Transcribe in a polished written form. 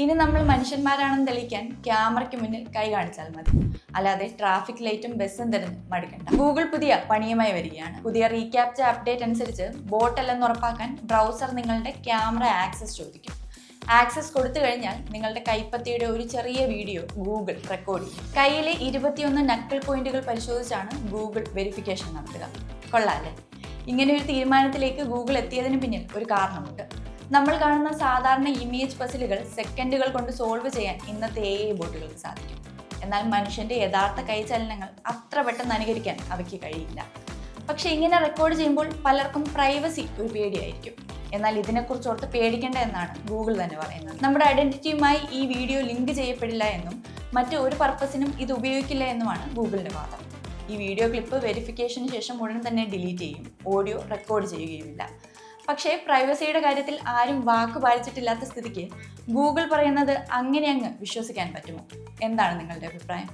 ഇനി നമ്മൾ മനുഷ്യന്മാരാണെന്ന് തെളിയിക്കാൻ ക്യാമറയ്ക്ക് മുന്നിൽ കൈ കാണിച്ചാൽ മതി. അല്ലാതെ ട്രാഫിക് ലൈറ്റും ബസ്സും തിരഞ്ഞ് മടുക്കണ്ട. ഗൂഗിൾ പുതിയ പണിയുമായി വരികയാണ്. പുതിയ റീക്യാപ്ച അപ്ഡേറ്റ് അനുസരിച്ച് ബോട്ടല്ലെന്ന് ഉറപ്പാക്കാൻ ബ്രൗസർ നിങ്ങളുടെ ക്യാമറ ആക്സസ് ചോദിക്കും. ആക്സസ് കൊടുത്തു കഴിഞ്ഞാൽ നിങ്ങളുടെ കൈപ്പത്തിയുടെ ഒരു ചെറിയ വീഡിയോ ഗൂഗിൾ റെക്കോർഡ് ചെയ്യും. കയ്യിലെ 21 നക്കിൾ പോയിന്റുകൾ പരിശോധിച്ചാണ് ഗൂഗിൾ വെരിഫിക്കേഷൻ നടത്തുക. കൊള്ളാല്ലേ? ഇങ്ങനെ ഒരു തീരുമാനത്തിലേക്ക് ഗൂഗിൾ എത്തിയതിന് പിന്നിൽ ഒരു കാരണമുണ്ട്. നമ്മൾ കാണുന്ന സാധാരണ ഇമേജ് പസിലുകൾ സെക്കൻഡുകൾ കൊണ്ട് സോൾവ് ചെയ്യാൻ ഇന്നത്തെ AI ബോട്ടുകൾക്ക് സാധിക്കും. എന്നാൽ മനുഷ്യന്റെ യഥാർത്ഥ കൈചലനങ്ങൾ അത്ര പെട്ടെന്ന് അനുകരിക്കാൻ അവയ്ക്ക് കഴിയില്ല. പക്ഷെ ഇങ്ങനെ റെക്കോർഡ് ചെയ്യുമ്പോൾ പലർക്കും പ്രൈവസി ഒരു പേടിയായിരിക്കും. എന്നാൽ ഇതിനെക്കുറിച്ച് ഓർത്ത് പേടിക്കേണ്ട എന്നാണ് ഗൂഗിൾ തന്നെ പറയുന്നത്. നമ്മുടെ ഐഡന്റിറ്റിയുമായി ഈ വീഡിയോ ലിങ്ക് ചെയ്യപ്പെടില്ല എന്നും മറ്റു ഒരു പർപ്പസിനും ഇത് ഉപയോഗിക്കില്ല എന്നുമാണ് ഗൂഗിളിന്റെ വാദം. ഈ വീഡിയോ ക്ലിപ്പ് വെരിഫിക്കേഷന് ശേഷം ഉടൻ തന്നെ ഡിലീറ്റ് ചെയ്യും. ഓഡിയോ റെക്കോർഡ് ചെയ്യുകയുമില്ല. പക്ഷേ പ്രൈവസിയുടെ കാര്യത്തിൽ ആരും വാക്ക് പാലിച്ചിട്ടില്ലാത്ത സ്ഥിതിക്ക് ഗൂഗിൾ പറയുന്നത് അങ്ങനെ അങ്ങ് വിശ്വസിക്കാൻ പറ്റുമോ? എന്താണ് നിങ്ങളുടെ അഭിപ്രായം?